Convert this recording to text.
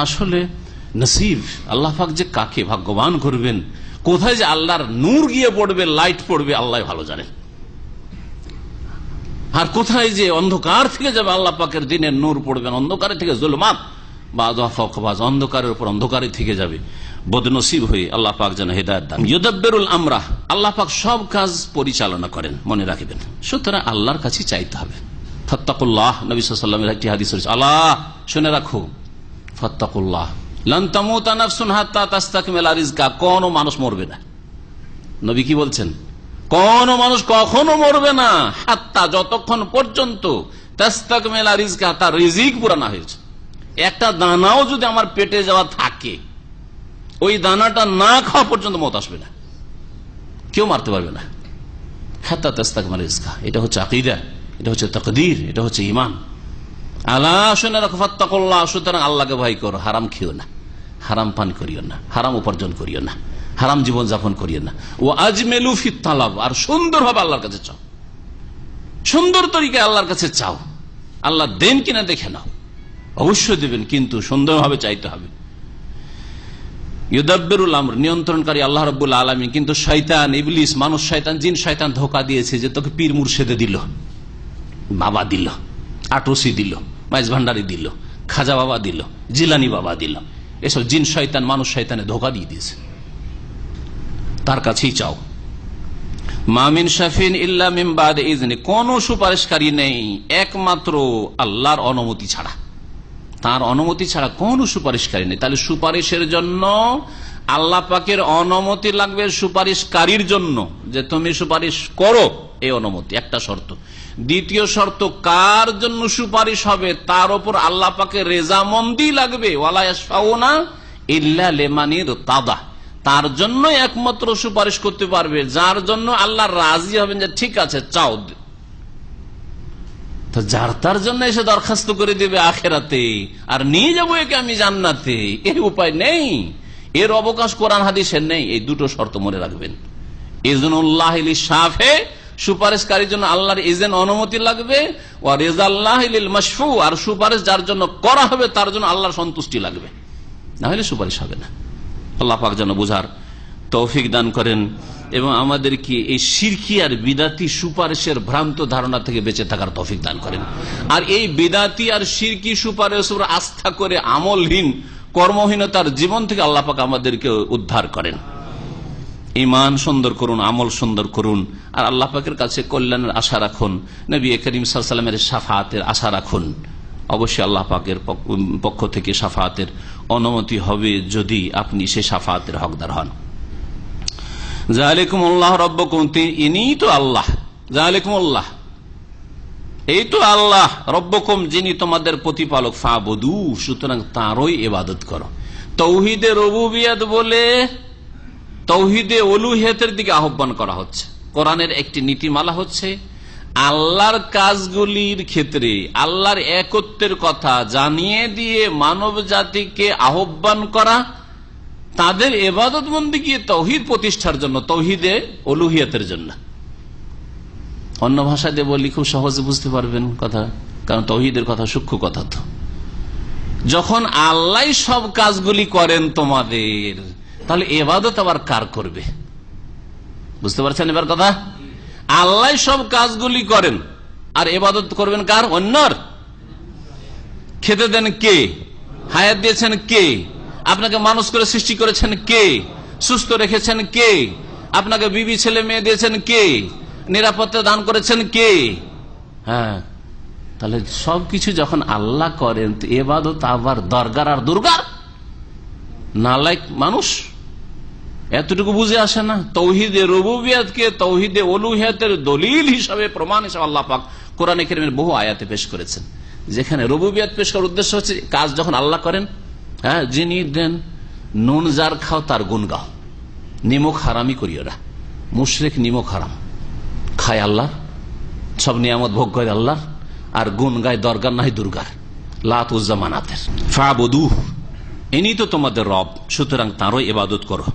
আসলে নসিব আল্লাহ পাক যে কাকে ভাগ্যবান করবেন, কোথায় যে আল্লাহর নূর গিয়ে পড়বে, লাইট পড়বে, আল্লাহ ভালো জানেন। আর কোথায় যে অন্ধকার থেকে যাবে, আল্লাহ পাকের দিনের নূর পড়বেন, অন্ধকারে থেকে জুলমাত বা অন্ধকারের উপর অন্ধকারে থেকে যাবে, বদনসিব হয়ে আল্লাহ পাক যেন হেদায়েত দান। ইউদাব্বিরুল আমরা, আল্লাহ পাক সব কাজ পরিচালনা করেন, মনে রাখবেন। সুতরাং আল্লাহর কাছে চাইতে হবে। ফাত্তাকুল্লাহ, নবী সাল্লাল্লাহু আলাইহি ওয়াসাল্লামের একটি হাদিস রয়েছে, আল্লাহ শুনে রাখো, ফাত্তাকুল্লাহ লান তামুতা নাফসুন হাত্তা তাস্তাকমিলা রিজকা, কোন মানুষ মরবে না। নবী কি বলছেন? কোন মানুষ কখনো মরবে না, হাত্তা যতক্ষণ পর্যন্ত তাস্তাকমিলা রিজকা, তার রিজিক পুরা না হয়েছে। একটা দানাও যদি আমার পেটে যাওয়া থাকে, ওই দানাটা না খাওয়া পর্যন্ত মত আসবে না, কেউ মারতে পারবে না। হাত্তা তাস্তাকমিলা রিজকা, এটা হচ্ছে আকীদা, এটা হচ্ছে তাকদীর, এটা হচ্ছে ঈমান। আলা শুনে রাখো, ফাত্তাকুল্লাহ, সুতরাং আল্লাহকে ভয় করো, হারাম খেও না, হারাম পান করিও না, হারাম উপার্জন করিও না, হারাম জীবন যাপন করিও না। ও আজমেলু ফিত তালাব, আর সুন্দরভাবে আল্লাহর কাছে চাও, সুন্দর তরিকায় আল্লাহর কাছে চাও। আল্লাহ দেন কিনা দেখে নাও, অবশ্যই দেবেন, কিন্তু সুন্দরভাবে চাইতে হবে। ইউদাব্বিরুল আমর, নিয়ন্ত্রণকারী আল্লাহ রাব্বুল আলামিন। কিন্তু শয়তান, ইবলিস, মানুষ শয়তান, জিন শয়তান ধোঁকা দিয়েছে যে তোকে পীর মুর্শিদে দিল, বাবা দিল, আটসি দিল, মাইজ ভান্ডারি দিল, খাজা বাবা দিল, জিলানি বাবা দিল, এসব জিন শয়তান মানুষ শয়তানে ধোঁকা দিয়ে দিয়েছে। তার কাছেই চাও। মা মিন শাফিন ইল্লা মিন বাদি ইজনি, কোন সুপারিশকারী নেই একমাত্র আল্লাহর অনুমতি ছাড়া, তার অনুমতি ছাড়া কোন সুপারিশকারী নেই। তাহলে সুপারিশের জন্য আল্লাহ পাকের অনুমতি লাগবে সুপারিশকারীর জন্য, যে তুমি সুপারিশ করো, এই অনুমতি একটা শর্ত। দ্বিতীয় শর্ত, কার জন্য সুপারিশ হবে তার উপর আল্লাহ পাকের রেজামন্দি লাগবে। ওয়ালা ইয়াশফাউনা ইল্লা লিমান ইরতাদা, তার জন্য একমাত্র সুপারিশ করতে পারবে যার জন্য আল্লাহ রাজি হবেন, যে ঠিক আছে চাও। তো যার তার জন্য এসে দরখাস্ত করে দিবে আখেরাতে, আর নিয়ে যাবো একে আমি জান্নাতে, এর উপায় নেই, এর অবকাশ কোরআন হাদিসের নেই। এই দুটো শর্ত মনে রাখবেন। ইজনুল্লাহ লিল শাফে, সুপারিশকারীর জন্য আল্লাহর ইজেন অনুমতি লাগবে। ওয়া রিজাল্লাহ লিল মাশফু, আর সুপারিশ যার জন্য করা হবে তার জন্য আল্লাহর সন্তুষ্টি লাগবে, না হলে সুপারিশ হবে না। আল্লাহ পাক যেন বুঝার তৌফিক দান করেন এবং আমাদেরকে এই শিরকি আর বিদাতি সুপারিশের ভ্রান্ত ধারণা থেকে বেঁচে থাকার তৌফিক দান করেন। আর এই বিদাতি আর শিরকি সুপারিশের আস্থা করে আমলহীন, কর্মহীনতার জীবন থেকে আল্লাহ পাক আমাদেরকে উদ্ধার করেন। ঈমান সুন্দর করুন, আমল সুন্দর করুন, আর আল্লাহ পাকের কাছে কল্যাণের আশা রাখুন, নবী করিম সাল্লাল্লাহু আলাইহি ওয়াসাল্লামের শাফাআতের আশা রাখুন। অবশ্যই আল্লাহ পাকের পক্ষ থেকে শাফাআতের অনুমতি হবে যদি আপনি সে শাফাআতের হকদার হন। যালিকুমুল্লাহ রাব্বুকুম, ইনিই তো আল্লাহ, যালিকুমুল্লাহ, এই তো আল্লাহ, রব্বুকুম, যিনি তোমাদের প্রতিপালক, ফাবুদু, সুতরাং তারই ইবাদত করো। তাওহীদে রুবুবিয়ত বলে তাওহীদে উলুহিয়তের দিকে আহ্বান করা হচ্ছে। কোরআনের একটি নীতিমালা হচ্ছে আল্লাহর কাজগুলির ক্ষেত্রে আল্লাহর একত্বের কথা জানিয়ে দিয়ে মানব জাতিকে আহ্বান করা, তাদের ইবাদত বন্দেগী তাওহীদ প্রতিষ্ঠার জন্য, তাওহীদে উলুহিয়তের জন্য। অন্য ভাষা দিয়ে বলি খুব সহজে বুঝতে পারবেন কথা, কারণ তাওহীদের কথা সূক্ষ্ম কথা। তো যখন আল্লাহ সব কাজগুলি করেন তোমাদের, তাহলে ইবাদত আবার কার করবে? বুঝতে পারছেন এবার কথা? আল্লাহ সব কাজগুলি করেন, আর ইবাদত করবেন কার? অন্যর। খেতে দেন কে? হায়াত দিয়েছেন কে? আপনাকে মানুষ করে সৃষ্টি করেছেন কে? সুস্থ রেখেছেন কে? আপনাকে বিবি ছেলে মেয়ে দিয়েছেন কে? নিরাপত্তা দান করেছেন কে? হ্যাঁ, তাহলে সবকিছু যখন আল্লাহ করেন, তো ইবাদত আবার দরগার আর দুর্গার? নালায়েক মানুষ এতটুকু বুঝে আসে না। তাওহীদে রুবুবিয়তকে তাওহীদে উলুহিয়তের দলিল হিসাবে, প্রমাণ হিসাবে আল্লাহ পাক কোরআনে কারীমের বহু আয়াতে পেশ করেছেন, যেখানে রুবুবিয়ত পেশ করার উদ্দেশ্য হচ্ছে কাজ যখন আল্লাহ করেন, হ্যাঁ, যিনি দেন, নুন যার খাও তার গুণ গাও, নিমক হারামি করিও না। মুশরিক নিমক হারাম খায় আল্লাহ, সব নিয়ামত ভোগ করে আল্লাহ, আর গুণ গায় দরগার নাই দুর্গার, লাত উজ্জা মানাতের। ফাবুদু, ইনি তো তোমাদের রব, সুতরাং তারই ইবাদত করো।